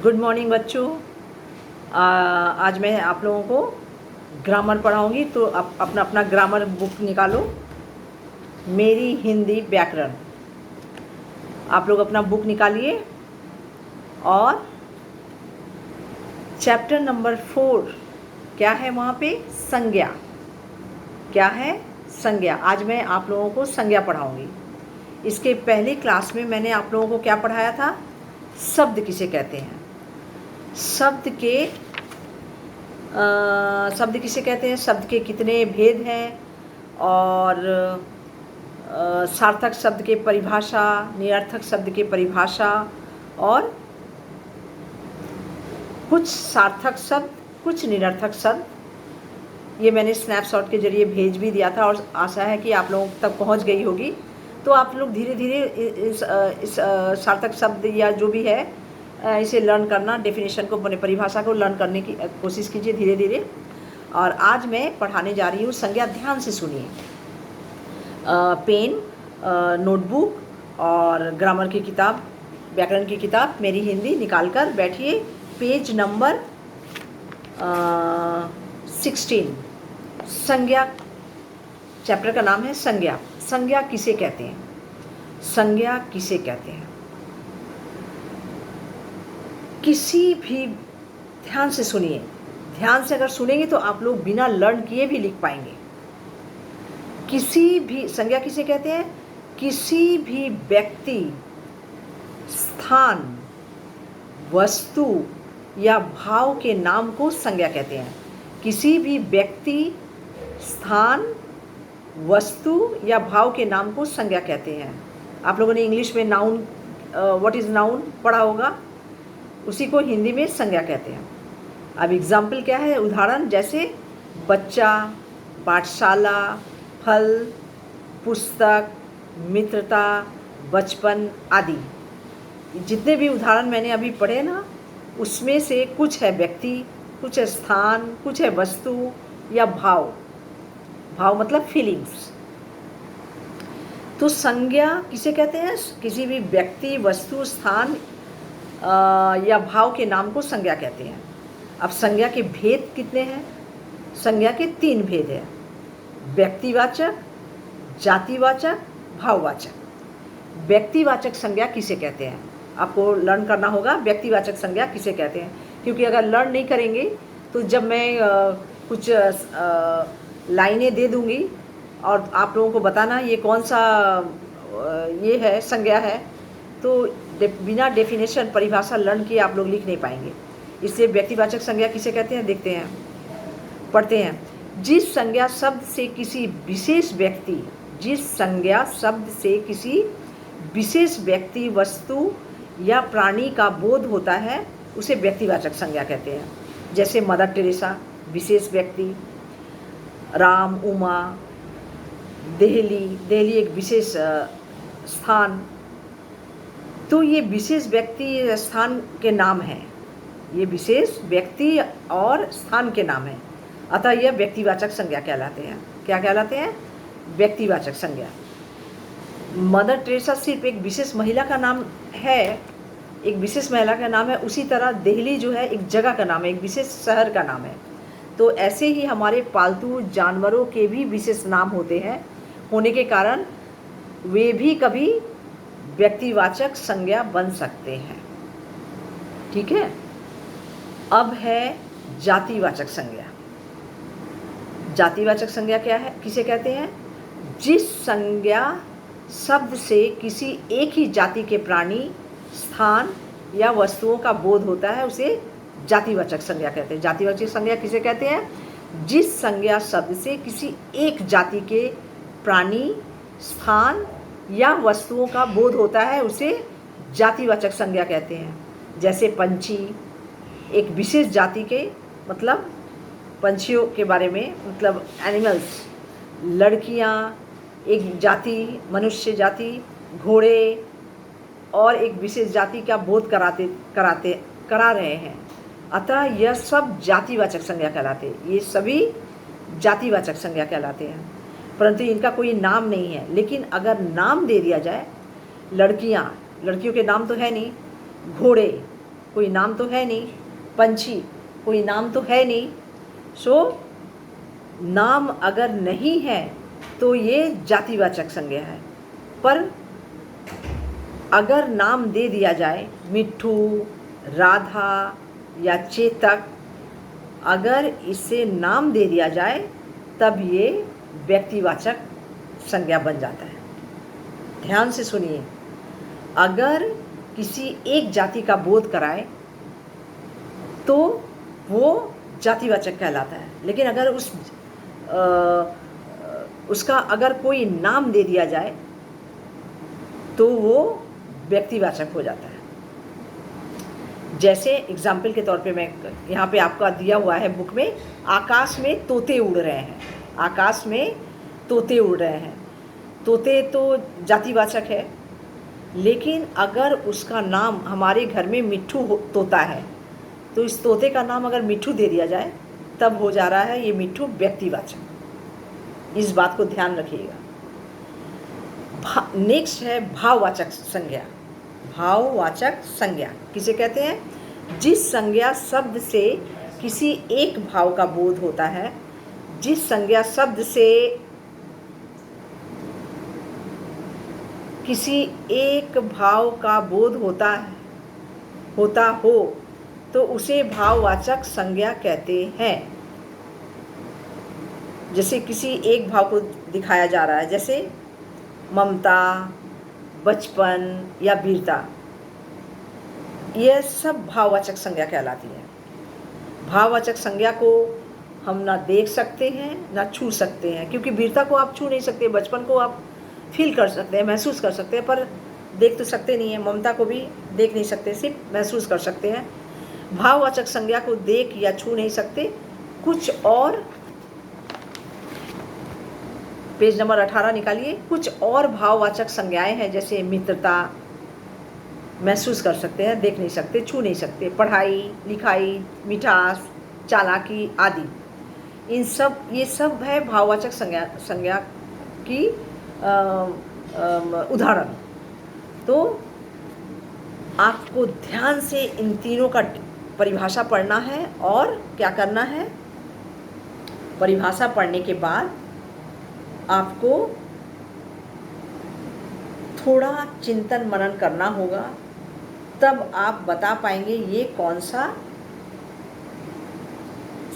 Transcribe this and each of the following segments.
Good morning बच्चों। आज मैं आप लोगों को ग्रामर पढ़ाऊंगी, तो अपना अपना ग्रामर बुक निकालो। मेरी हिंदी व्याकरण, आप लोग अपना बुक निकालिए और चैप्टर नंबर 4 क्या है वहाँ पे? संज्ञा। क्या है? संज्ञा। आज मैं आप लोगों को संज्ञा पढ़ाऊंगी। इसके पहले क्लास में मैंने आप लोगों को क्या पढ़ाया था? शब्द किसे कहते हैं। शब्द किसे कहते हैं, शब्द के कितने भेद हैं, और सार्थक शब्द के परिभाषा, निरर्थक शब्द के परिभाषा, और कुछ सार्थक शब्द, कुछ निरर्थक शब्द। ये मैंने स्नैपशॉट के जरिए भेज भी दिया था और आशा है कि आप लोगों तक पहुंच गई होगी। तो आप लोग धीरे धीरे इस सार्थक शब्द या जो भी है इसे लर्न करना, डेफिनेशन को, परिभाषा को लर्न करने की कोशिश कीजिए धीरे धीरे। और आज मैं पढ़ाने जा रही हूँ संज्ञा। ध्यान से सुनिए। पेन, नोटबुक और ग्रामर की किताब, व्याकरण की किताब मेरी हिंदी निकाल कर बैठिए। Page number 16। संज्ञा चैप्टर का नाम है संज्ञा। संज्ञा किसे कहते हैं? संज्ञा किसे कहते हैं? किसी भी, ध्यान से सुनिए, ध्यान से अगर सुनेंगे तो आप लोग बिना लर्न किए भी लिख पाएंगे। किसी भी, संज्ञा किसे कहते हैं? किसी भी व्यक्ति, स्थान, वस्तु या भाव के नाम को संज्ञा कहते हैं। किसी भी व्यक्ति, स्थान, वस्तु या भाव के नाम को संज्ञा कहते हैं। आप लोगों ने इंग्लिश में नाउन, व्हाट इज़ नाउन पढ़ा होगा, उसी को हिंदी में संज्ञा कहते हैं। अब एग्जाम्पल क्या है? उदाहरण जैसे बच्चा, पाठशाला, फल, पुस्तक, मित्रता, बचपन आदि। जितने भी उदाहरण मैंने अभी पढ़े ना, उसमें से कुछ है व्यक्ति, कुछ है स्थान, कुछ है वस्तु या भाव। भाव मतलब फीलिंग्स। तो संज्ञा किसे कहते हैं? किसी भी व्यक्ति, वस्तु, स्थान या भाव के नाम को संज्ञा कहते हैं। अब संज्ञा के भेद कितने हैं? संज्ञा के 3 भेद हैं: व्यक्तिवाचक, जातिवाचक, भाववाचक। व्यक्तिवाचक संज्ञा किसे कहते हैं? आपको लर्न करना होगा व्यक्तिवाचक संज्ञा किसे कहते हैं, क्योंकि अगर लर्न नहीं करेंगे तो जब मैं कुछ लाइनें दे दूंगी और आप लोगों को बताना ये कौन सा ये है, संज्ञा है, तो बिना डेफिनेशन, परिभाषा लर्न किए आप लोग लिख नहीं पाएंगे। इसलिए व्यक्तिवाचक संज्ञा किसे कहते हैं देखते हैं, पढ़ते हैं। जिस संज्ञा शब्द से किसी विशेष व्यक्ति, जिस संज्ञा शब्द से किसी विशेष व्यक्ति, वस्तु या प्राणी का बोध होता है उसे व्यक्तिवाचक संज्ञा कहते हैं। जैसे मदर टेरेसा विशेष व्यक्ति, राम, उमा, दिल्ली, दिल्ली एक विशेष स्थान। तो ये विशेष व्यक्ति, स्थान के नाम हैं। ये विशेष व्यक्ति और स्थान के नाम हैं, अतः यह व्यक्तिवाचक संज्ञा कहलाते हैं। क्या कहलाते हैं? व्यक्तिवाचक संज्ञा। मदर टेरेसा सिर्फ एक विशेष महिला का नाम है, एक विशेष महिला का नाम है। उसी तरह दिल्ली जो है एक जगह का नाम है, एक विशेष शहर का नाम है। तो ऐसे ही हमारे पालतू जानवरों के भी विशेष नाम होते हैं, होने के कारण वे भी कभी व्यक्तिवाचक संज्ञा बन सकते हैं। ठीक है। अब है जातिवाचक संज्ञा। जातिवाचक संज्ञा क्या है, किसे कहते हैं? जिस संज्ञा शब्द से किसी एक ही जाति के प्राणी, स्थान या वस्तुओं का बोध होता है उसे जातिवाचक संज्ञा कहते हैं। जातिवाचक संज्ञा किसे कहते हैं? जिस संज्ञा शब्द से किसी एक जाति के प्राणी, स्थान या वस्तुओं का बोध होता है उसे जातिवाचक संज्ञा कहते हैं। जैसे पंछी एक विशेष जाति के, मतलब पंछियों के बारे में, मतलब एनिमल्स। लड़कियां एक जाति, मनुष्य जाति, घोड़े और एक विशेष जाति का बोध करा रहे हैं, अतः यह सब जातिवाचक संज्ञा कहलाते हैं। ये सभी जातिवाचक संज्ञा कहलाते हैं, परंतु इनका कोई नाम नहीं है। लेकिन अगर नाम दे दिया जाए, लड़कियां, लड़कियों के नाम तो है नहीं, घोड़े कोई नाम तो है नहीं, पंछी कोई नाम तो है नहीं। सो नाम अगर नहीं है तो ये जातिवाचक संज्ञा है। पर अगर नाम दे दिया जाए, मिट्ठू, राधा या चेतक, अगर इसे नाम दे दिया जाए तब ये व्यक्तिवाचक संज्ञा बन जाता है। ध्यान से सुनिए, अगर किसी एक जाति का बोध कराए तो वो जातिवाचक कहलाता है, लेकिन अगर उसका अगर कोई नाम दे दिया जाए तो वो व्यक्तिवाचक हो जाता है। जैसे एग्जाम्पल के तौर पे मैं यहाँ पे आपका दिया हुआ है बुक में, आकाश में तोते उड़ रहे हैं, आकाश में तोते उड़ रहे हैं। तोते तो जातिवाचक है, लेकिन अगर उसका नाम हमारे घर में मिट्ठू तोता है तो इस तोते का नाम अगर मिट्ठू दे दिया जाए तब हो जा रहा है ये मिट्ठू व्यक्तिवाचक। इस बात को ध्यान रखिएगा। नेक्स्ट है भाववाचक संज्ञा। भाववाचक संज्ञा किसे कहते हैं? जिस संज्ञा शब्द से किसी एक भाव का बोध होता है, जिस संज्ञा शब्द से किसी एक भाव का बोध होता हो तो उसे भाववाचक संज्ञा कहते हैं। जैसे किसी एक भाव को दिखाया जा रहा है, जैसे ममता, बचपन या वीरता, यह सब भाववाचक संज्ञा कहलाती है। भाववाचक संज्ञा को हम ना देख सकते हैं ना छू सकते हैं, क्योंकि वीरता को आप छू नहीं सकते, बचपन को आप फील कर सकते हैं, महसूस कर सकते हैं, पर देख तो सकते नहीं हैं। ममता को भी देख नहीं सकते, सिर्फ महसूस कर सकते हैं। भाववाचक संज्ञा को देख या छू नहीं सकते। कुछ और, पेज नंबर 18 निकालिए। कुछ और भाववाचक संज्ञाएं हैं, जैसे मित्रता, महसूस कर सकते हैं, देख नहीं सकते, छू नहीं सकते। पढ़ाई, लिखाई, मिठास, चालाकी आदि, ये सब है भाववाचक संज्ञा की उदाहरण। तो आपको ध्यान से इन तीनों का परिभाषा पढ़ना है, और क्या करना है, परिभाषा पढ़ने के बाद आपको थोड़ा चिंतन मनन करना होगा, तब आप बता पाएंगे ये कौन सा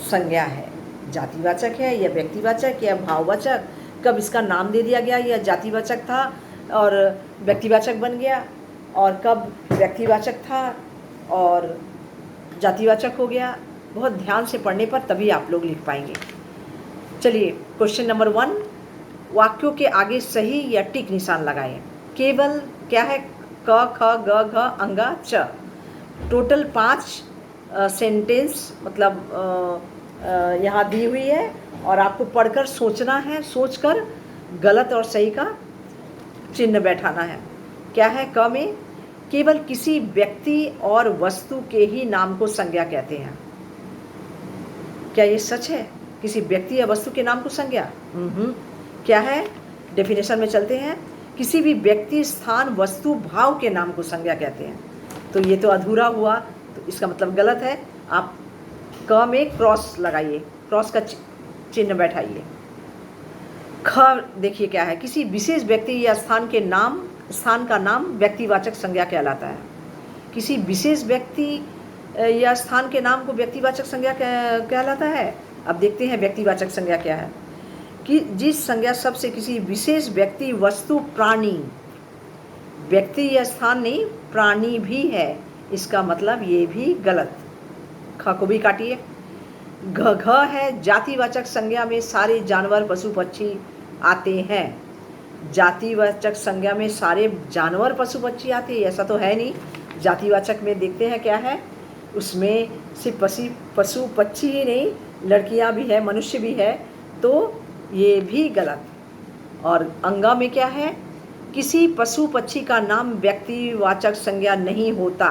संज्ञा है, जातिवाचक है या व्यक्तिवाचक या भाववाचक। कब इसका नाम दे दिया गया, यह जातिवाचक था और व्यक्तिवाचक बन गया, और कब व्यक्तिवाचक था और जातिवाचक हो गया। बहुत ध्यान से पढ़ने पर तभी आप लोग लिख पाएंगे। चलिए, क्वेश्चन नंबर 1, वाक्यों के आगे सही या टिक निशान लगाएं। केवल क्या है? क, ख, ग, घ, अंगा, च। टोटल 5 सेंटेंस मतलब यहाँ दी हुई है, और आपको पढ़कर सोचना है, सोचकर गलत और सही का चिन्ह बैठाना है। क्या है? क में, केवल किसी व्यक्ति और वस्तु के ही नाम को संज्ञा कहते हैं। क्या ये सच है? किसी व्यक्ति या वस्तु के नाम को संज्ञा? क्या है? डेफिनेशन में चलते हैं। किसी भी व्यक्ति, स्थान, वस्तु, भाव के नाम को संज्ञा कहते हैं। तो ये तो अधूरा हुआ, तो इसका मतलब गलत है। आप क में क्रॉस लगाइए, क्रॉस का चिन्ह बैठाइए। ख देखिए क्या है? किसी विशेष व्यक्ति या स्थान का नाम व्यक्तिवाचक संज्ञा कहलाता है। किसी विशेष व्यक्ति या स्थान के नाम को व्यक्तिवाचक संज्ञा कहलाता है। अब देखते हैं व्यक्तिवाचक संज्ञा क्या है। कि जिस संज्ञा शब्द से किसी विशेष व्यक्ति, वस्तु, प्राणी, व्यक्ति या स्थान नहीं, प्राणी भी है, इसका मतलब ये भी गलत। ख को भी काटिए। घ है, जातिवाचक संज्ञा में सारे जानवर, पशु, पक्षी आते हैं। जातिवाचक संज्ञा में सारे जानवर, पशु, पक्षी आते हैं, ऐसा तो है नहीं। जातिवाचक में देखते हैं क्या है, उसमें सिर्फ पशु पक्षी ही नहीं, लड़कियां भी है, मनुष्य भी है, तो ये भी गलत। और अंगा में क्या है? किसी पशु पक्षी का नाम व्यक्तिवाचक संज्ञा नहीं होता।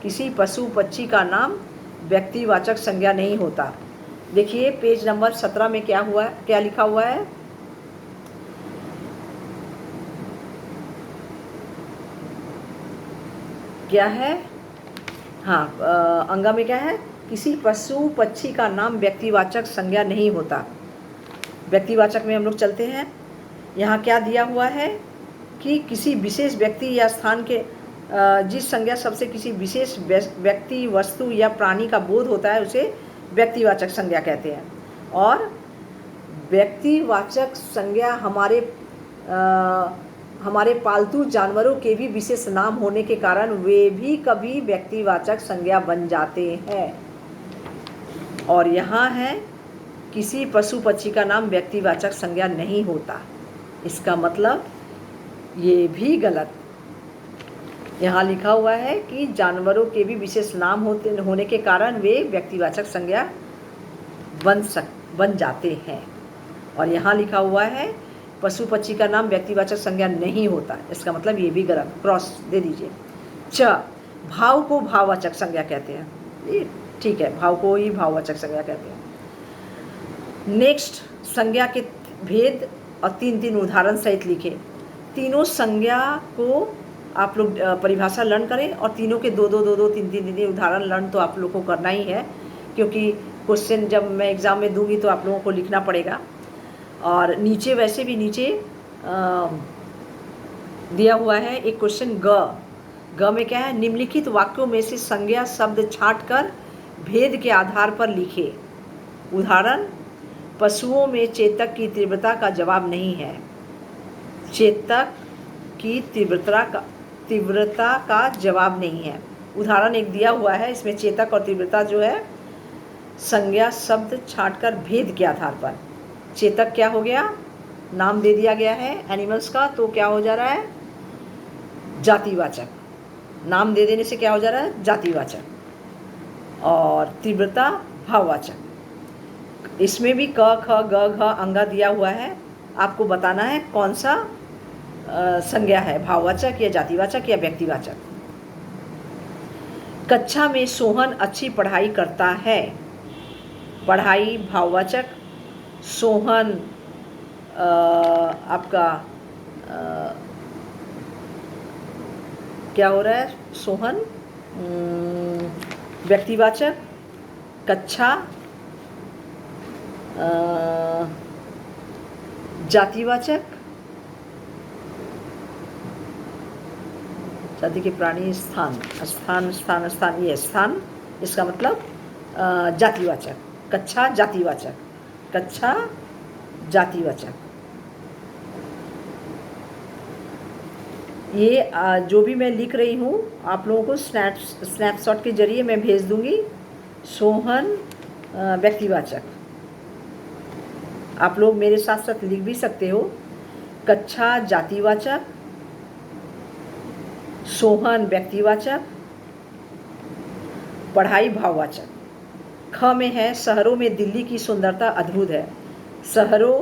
किसी पशु पक्षी का नाम व्यक्तिवाचक संज्ञा नहीं होता। देखिए पेज नंबर 17 में क्या हुआ, क्या लिखा हुआ है? क्या है? हाँ, अंगा में क्या है, किसी पशु पक्षी का नाम व्यक्तिवाचक संज्ञा नहीं होता। व्यक्तिवाचक में हम लोग चलते हैं। यहाँ क्या दिया हुआ है कि किसी विशेष व्यक्ति या स्थान के जिस संज्ञा सबसे किसी विशेष व्यक्ति, वस्तु या प्राणी का बोध होता है उसे व्यक्तिवाचक संज्ञा कहते हैं। और व्यक्तिवाचक संज्ञा हमारे पालतू जानवरों के भी विशेष नाम होने के कारण वे भी कभी व्यक्तिवाचक संज्ञा बन जाते हैं। और यहाँ है किसी पशु पक्षी का नाम व्यक्तिवाचक संज्ञा नहीं होता। इसका मतलब ये भी गलत। यहाँ लिखा हुआ है कि जानवरों के भी विशेष नाम होने के कारण वे व्यक्तिवाचक संज्ञा बन जाते हैं। और यहाँ लिखा हुआ है पशु पक्षी का नाम व्यक्तिवाचक संज्ञा नहीं होता। इसका मतलब ये भी गलत, क्रॉस दे दीजिए। भाव को भाववाचक संज्ञा कहते हैं। ये ठीक है, भाव को ही भाववाचक संज्ञा कहते हैं। नेक्स्ट, संज्ञा के भेद और 3 उदाहरण सहित लिखे। तीनों संज्ञा को आप लोग परिभाषा लर्न करें और तीनों के 2 3 उदाहरण लर्न तो आप लोग को करना ही है, क्योंकि क्वेश्चन जब मैं एग्ज़ाम में दूंगी तो आप लोगों को लिखना पड़ेगा। और नीचे वैसे भी नीचे दिया हुआ है एक क्वेश्चन ग में क्या है, निम्नलिखित वाक्यों में से संज्ञा शब्द छांटकर भेद के आधार पर लिखे। उदाहरण, पशुओं में चेतक की तीव्रता का जवाब नहीं है। चेतक की तीव्रता का जवाब नहीं है। उदाहरण एक दिया हुआ है, इसमें चेतक और तीव्रता जो है संज्ञा शब्द छांटकर भेद के आधार पर। चेतक क्या हो गया, नाम दे दिया गया है एनिमल्स का, तो क्या हो जा रहा है, जातिवाचक। नाम दे देने से क्या हो जा रहा है, जातिवाचक। और तीव्रता भाववाचक। इसमें भी क ख ग घ अंगा दिया हुआ है, आपको बताना है कौन सा संज्ञा है, भाववाचक या जातिवाचक या व्यक्तिवाचक। कक्षा में सोहन अच्छी पढ़ाई करता है। पढ़ाई भाववाचक, सोहन आपका क्या हो रहा है, सोहन व्यक्तिवाचक, कक्षा जातिवाचक, जाति के प्राणी, स्थान ये स्थान, इसका मतलब जातिवाचक। कक्षा जातिवाचक, कक्षा जातिवाचक। ये जो भी मैं लिख रही हूँ आप लोगों को स्नैपशॉट के जरिए मैं भेज दूंगी। सोहन व्यक्तिवाचक, आप लोग मेरे साथ साथ लिख भी सकते हो। कक्षा जातिवाचक, सोहन व्यक्तिवाचक, पढ़ाई भाववाचक। ख में है, शहरों में दिल्ली की सुंदरता अद्भुत है। शहरों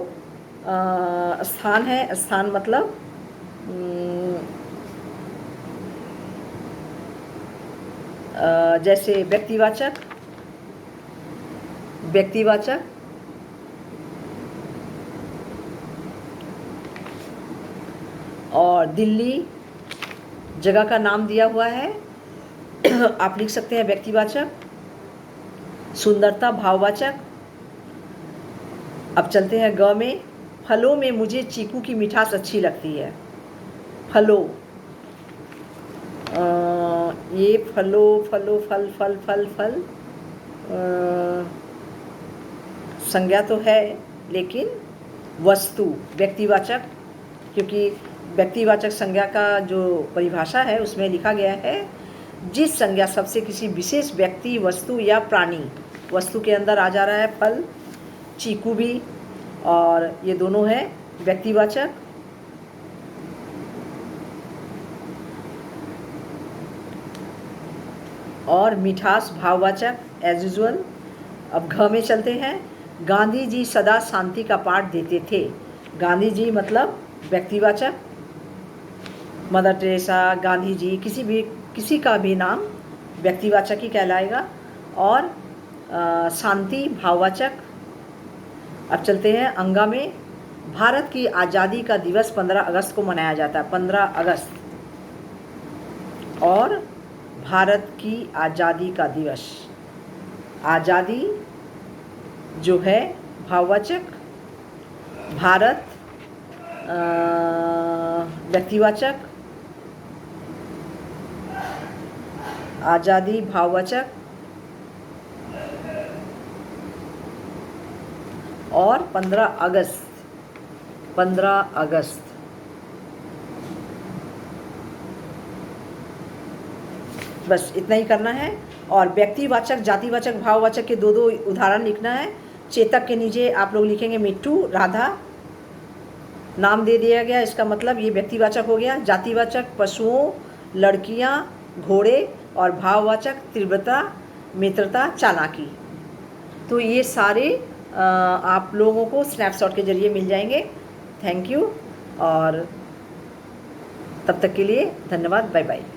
स्थान है, स्थान मतलब जैसे व्यक्तिवाचक, व्यक्तिवाचक। और दिल्ली जगह का नाम दिया हुआ है आप लिख सकते हैं व्यक्तिवाचक। सुंदरता भाववाचक। अब चलते हैं ग में। फलों में मुझे चीकू की मिठास अच्छी लगती है। फलों ये फलों फल संज्ञा तो है लेकिन वस्तु व्यक्तिवाचक, क्योंकि व्यक्तिवाचक संज्ञा का जो परिभाषा है उसमें लिखा गया है जिस संज्ञा सबसे किसी विशेष व्यक्ति, वस्तु या प्राणी, वस्तु के अंदर आ जा रहा है फल, चीकू भी, और ये दोनों है व्यक्तिवाचक। और मिठास भाववाचक एज यूजुअल। अब घ में चलते हैं। गांधी जी सदा शांति का पाठ देते थे। गांधी जी मतलब व्यक्तिवाचक। मदर टेरेसा, गांधी जी, किसी का भी नाम व्यक्तिवाचक ही कहलाएगा। और शांति भाववाचक। अब चलते हैं अंगा में। भारत की आज़ादी का दिवस 15 अगस्त को मनाया जाता है, 15 अगस्त। और भारत की आज़ादी का दिवस। आज़ादी जो है भाववाचक, भारत व्यक्तिवाचक, आज़ादी भाववाचक और 15 अगस्त बस इतना ही करना है। और व्यक्तिवाचक, जातिवाचक, भाववाचक के दो दो उदाहरण लिखना है। चेतक के नीचे आप लोग लिखेंगे मिट्टू, राधा, नाम दे दिया गया, इसका मतलब ये व्यक्तिवाचक हो गया। जातिवाचक पशुओं, लड़कियां, घोड़े, और भाववाचक तीव्रता, मित्रता, चालाकी। तो ये सारे आप लोगों को स्नैपशॉट के ज़रिए मिल जाएंगे। थैंक यू, और तब तक के लिए धन्यवाद। Bye bye.